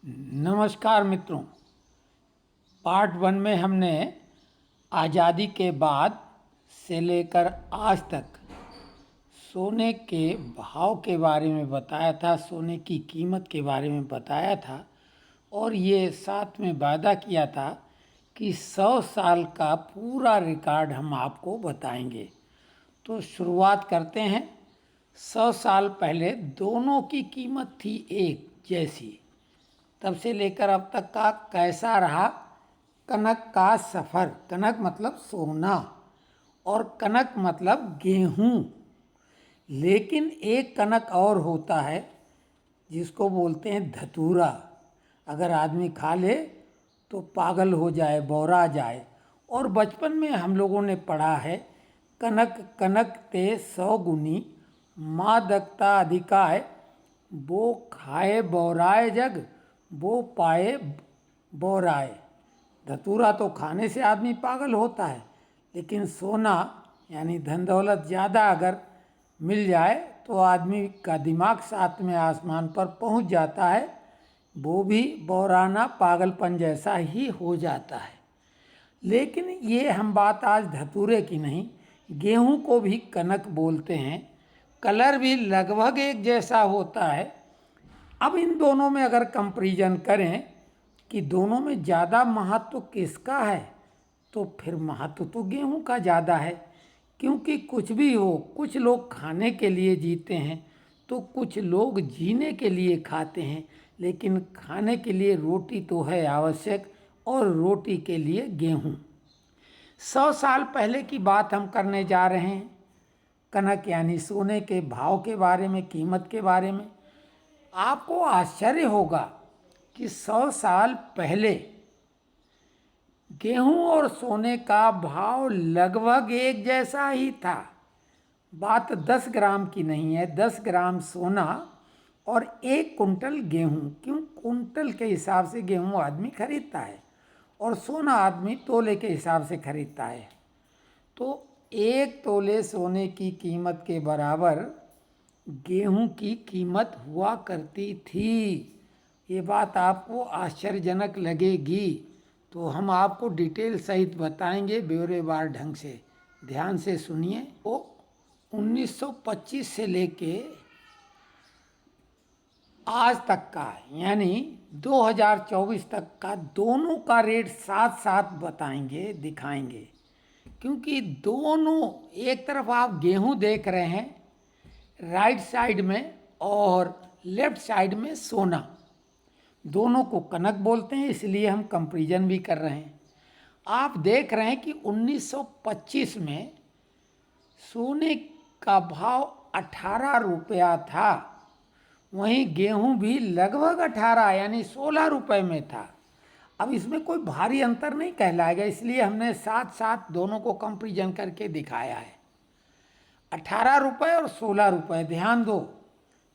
नमस्कार मित्रों। पार्ट 1 में हमने आज़ादी के बाद से लेकर आज तक सोने के भाव के बारे में बताया था, सोने की कीमत के बारे में बताया था और ये साथ में वादा किया था कि 100 साल का पूरा रिकॉर्ड हम आपको बताएंगे। तो शुरुआत करते हैं। 100 साल पहले दोनों की कीमत थी एक जैसी। तब से लेकर अब तक का कैसा रहा कनक का सफ़र। कनक मतलब सोना और कनक मतलब गेहूँ। लेकिन एक कनक और होता है जिसको बोलते हैं धतूरा। अगर आदमी खा ले तो पागल हो जाए, बौरा जाए। और बचपन में हम लोगों ने पढ़ा है, कनक कनक ते 100 गुनी, मादकता अधिकाय, वो खाए बौराए जग, वो पाए बौराए। धतूरा तो खाने से आदमी पागल होता है, लेकिन सोना यानी धन दौलत ज़्यादा अगर मिल जाए तो आदमी का दिमाग साथ में आसमान पर पहुंच जाता है, वो भी बौराना पागलपन जैसा ही हो जाता है। लेकिन ये हम बात आज धतूरे की नहीं, गेहूं को भी कनक बोलते हैं। कलर भी लगभग एक जैसा होता है। अब इन दोनों में अगर कंपैरिजन करें कि दोनों में ज़्यादा महत्व किसका है, तो फिर महत्व तो गेहूं का ज़्यादा है। क्योंकि कुछ भी हो, कुछ लोग खाने के लिए जीते हैं तो कुछ लोग जीने के लिए खाते हैं। लेकिन खाने के लिए रोटी तो है आवश्यक, और रोटी के लिए गेहूं। 100 साल पहले की बात हम करने जा रहे हैं, कनक यानी सोने के भाव के बारे में, कीमत के बारे में। आपको आश्चर्य होगा कि 100 साल पहले गेहूं और सोने का भाव लगभग एक जैसा ही था। बात 10 ग्राम की नहीं है, 10 ग्राम सोना और 1 कुंटल गेहूं। क्यों? कुंटल के हिसाब से गेहूं आदमी खरीदता है और सोना आदमी तोले के हिसाब से खरीदता है। तो 1 तोले सोने की कीमत के बराबर गेहूं की कीमत हुआ करती थी। ये बात आपको आश्चर्यजनक लगेगी, तो हम आपको डिटेल सहित बताएंगे ब्यौरेवार ढंग से। ध्यान से सुनिए। वो 1925 से लेके आज तक का यानी 2024 तक का दोनों का रेट साथ साथ बताएंगे, दिखाएंगे। क्योंकि दोनों, एक तरफ आप गेहूं देख रहे हैं राइट साइड में और लेफ्ट साइड में सोना। दोनों को कनक बोलते हैं, इसलिए हम कंपैरिजन भी कर रहे हैं। आप देख रहे हैं कि 1925 में सोने का भाव 18 रुपया था, वहीं गेहूं भी लगभग 18 यानी 16 रुपये में था। अब इसमें कोई भारी अंतर नहीं कहलाएगा, इसलिए हमने साथ साथ दोनों को कंपैरिजन करके दिखाया है। 18 रुपये और 16 रुपये। ध्यान दो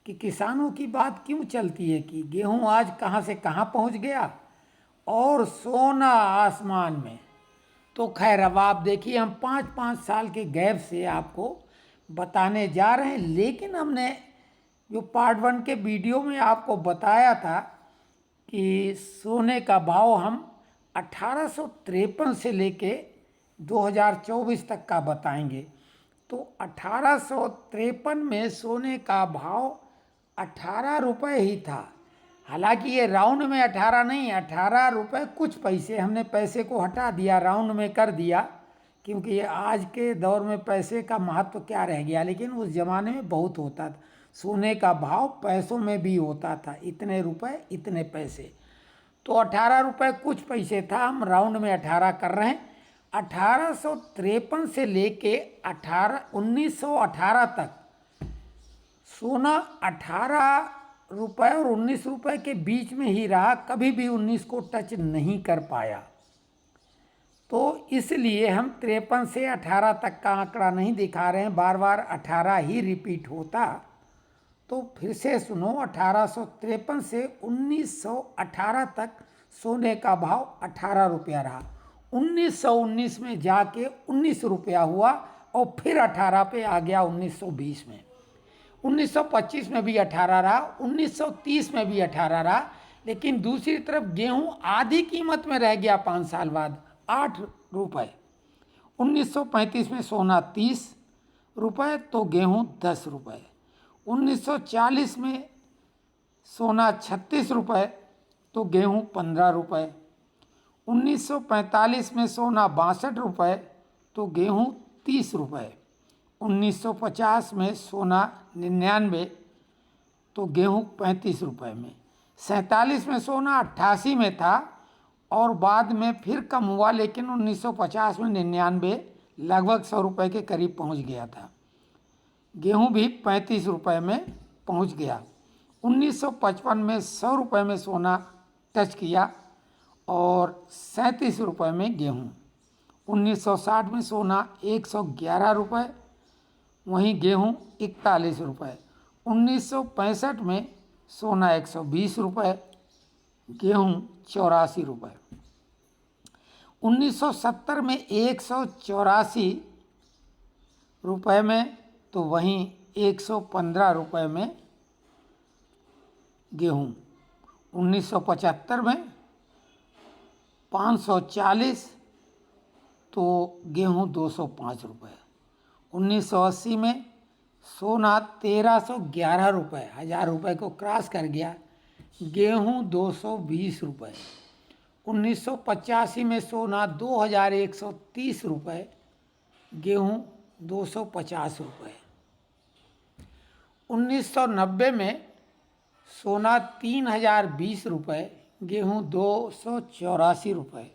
कि किसानों की बात क्यों चलती है कि गेहूं आज कहाँ से कहाँ पहुंच गया और सोना आसमान में। तो खैर, अब आप देखिए, हम 5-5 साल के गैप से आपको बताने जा रहे हैं। लेकिन हमने जो पार्ट 1 के वीडियो में आपको बताया था कि सोने का भाव हम 1853 से लेके 2024 तक का बताएंगे। तो 1853 में सोने का भाव 18 रुपये ही था। हालांकि ये राउंड में 18 नहीं, 18 रुपये कुछ पैसे। हमने पैसे को हटा दिया, राउंड में कर दिया, क्योंकि आज के दौर में पैसे का महत्व क्या रह गया। लेकिन उस ज़माने में बहुत होता था, सोने का भाव पैसों में भी होता था, इतने रुपए इतने पैसे। तो 18 रुपये कुछ पैसे था, हम राउंड में 18 कर रहे हैं। 1853 से लेके 1918 तक सोना 18 रुपये और 19 रुपये के बीच में ही रहा, कभी भी 19 को टच नहीं कर पाया। तो इसलिए हम 53 से 18 तक का आंकड़ा नहीं दिखा रहे हैं, बार बार 18 ही रिपीट होता। तो फिर से सुनो, 1853 से 1918 तक सोने का भाव 18 रुपया रहा। 1919 में जाके 19 रुपया हुआ और फिर 18 पे आ गया 1920 में। 1925 में भी 18 रहा, 1930 में भी 18 रहा, लेकिन दूसरी तरफ गेहूं आधी कीमत में रह गया 5 साल बाद, 8 रुपये। 1935 में सोना 30 रुपये तो गेहूं 10 रुपये। 1940 में सोना 36 रुपये तो गेहूं 15 रुपये। 1945 में सोना 62 रुपये तो गेहूं 30 रुपये। 1950 में सोना 99 तो गेहूं 35 रुपये में। 47 में सोना 88 में था और बाद में फिर कम हुआ, लेकिन 1950 में 99 लगभग 100 रुपये के करीब पहुंच गया था। गेहूं भी 35 रुपये में पहुंच गया। 1955 में 100 रुपये में सोना टच किया और 37 रुपये में गेहूं। 1960 में सोना 111 रुपये, वहीं गेहूं 41 रुपये। 1965 में सोना 120 रुपये, गेहूं 84 रुपये। 1970 में 184 रुपये में तो वहीं 115 रुपये में गेहूं। 1975 में 540 तो गेहूं 205 रुपये। 1980 में सोना 1311 रुपये, 1000 रुपये को क्रॉस कर गया, गेहूं 220 रुपये। 1985 में सोना 2130 रुपये, गेहूं 250 रुपये। 1990 में सोना 3020 रुपये, गेहूं 284 रुपये।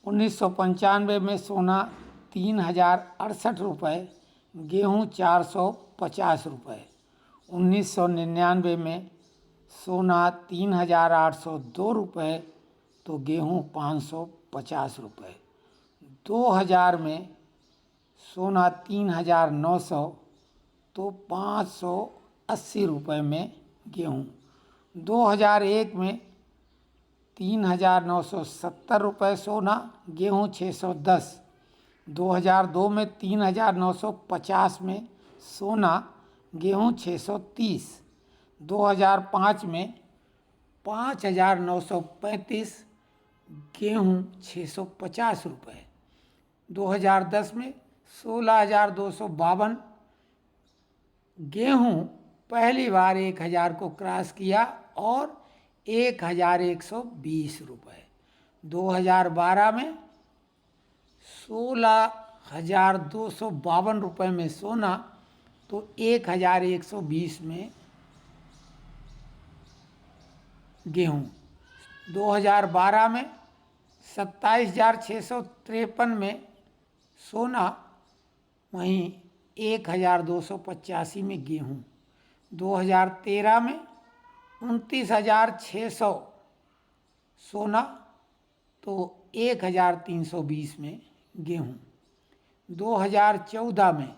1995 में सोना 3068 रुपये, गेहूं 450 रुपये। 1999 में सोना 3802 रुपये तो गेहूं 550 रुपये। 2000 में सोना 3900 तो 580 रुपये में गेहूं। 2001 में 3970 रुपये सोना, गेहूं 610। 2002 में 3950 में सोना, गेहूं 630। 2005 में 5935, गेहूं 650 रुपये। 2010 में 16252, गेहूं पहली बार 1000 को क्रॉस किया और 1120 रुपये। 2012 में 16252 रुपये में सोना तो 1120 में गेहूं। 2012 में 27653 में सोना, वहीं 1285 में गेहूं। 2013 में 29600 सोना तो 1320 में गेहूं। 2014 में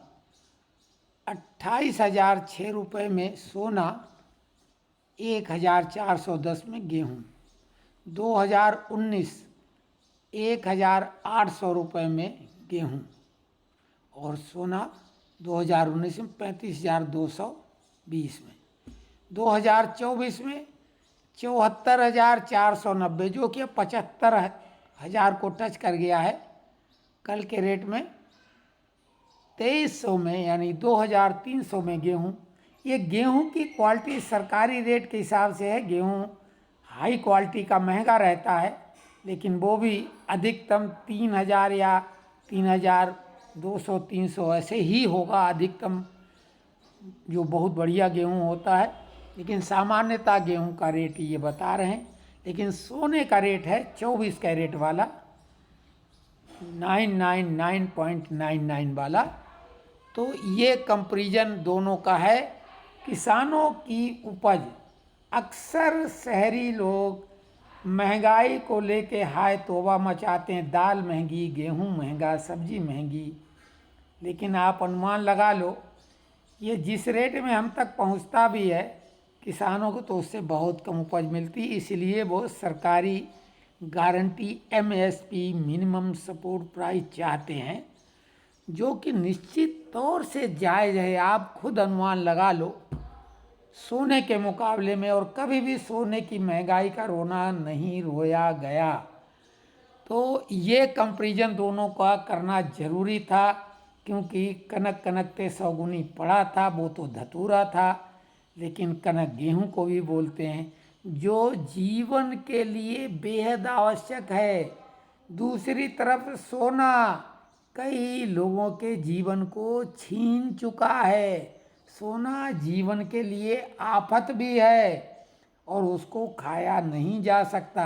28006 रुपये में सोना, 1410 में गेहूं। 2019 1800 रुपये में गेहूं और सोना 2019 में 35220 में। 2024 में 74,490, जो कि 75,000 को टच कर गया है कल के रेट में। 2300 में यानी 2300 में गेहूं। ये गेहूं की क्वालिटी सरकारी रेट के हिसाब से है। गेहूं हाई क्वालिटी का महंगा रहता है, लेकिन वो भी अधिकतम 3000 या 3200 300 ऐसे ही होगा अधिकतम, जो बहुत बढ़िया गेहूं होता है। लेकिन सामान्यतः गेहूं का रेट ये बता रहे हैं। लेकिन सोने का रेट है 24 कैरेट वाला, 999.99 वाला। तो ये कंपैरिजन दोनों का है। किसानों की उपज, अक्सर शहरी लोग महंगाई को लेके हाय तौबा मचाते हैं, दाल महंगी, गेहूं महंगा, सब्जी महंगी। लेकिन आप अनुमान लगा लो, ये जिस रेट में हम तक पहुंचता भी है, किसानों को तो उससे बहुत कम उपज मिलती। इसलिए वो सरकारी guarantee MSP, minimum support price चाहते हैं, जो कि निश्चित तौर से जायज़ है। आप खुद अनुमान लगा लो सोने के मुकाबले में, और कभी भी सोने की महंगाई का रोना नहीं रोया गया। तो ये कंपैरिजन दोनों का करना जरूरी था, क्योंकि कनक कनकते सौगुनी पड़ा था, वो तो धतूरा था, लेकिन कनक गेहूं को भी बोलते हैं, जो जीवन के लिए बेहद आवश्यक है। दूसरी तरफ सोना कई लोगों के जीवन को छीन चुका है। सोना जीवन के लिए आफत भी है और उसको खाया नहीं जा सकता।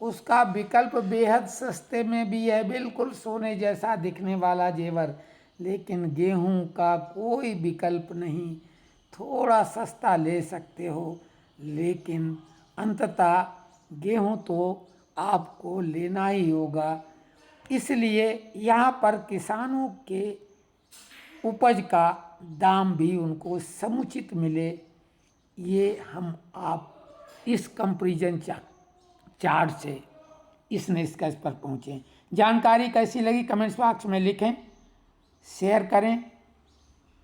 उसका विकल्प बेहद सस्ते में भी है, बिल्कुल सोने जैसा दिखने वाला जेवर, लेकिन गेहूं का कोई विकल्प नहीं। थोड़ा सस्ता ले सकते हो, लेकिन अंततः गेहूं तो आपको लेना ही होगा। इसलिए यहाँ पर किसानों के उपज का दाम भी उनको समुचित मिले, ये हम आप इस कंपैरिजन चार्ट से इस निष्कर्ष पर पहुँचे। जानकारी कैसी लगी कमेंट्स बॉक्स में लिखें, शेयर करें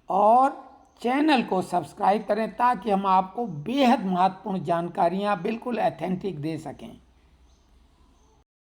और चैनल को सब्सक्राइब करें, ताकि हम आपको बेहद महत्वपूर्ण जानकारियाँ बिल्कुल ऑथेंटिक दे सकें।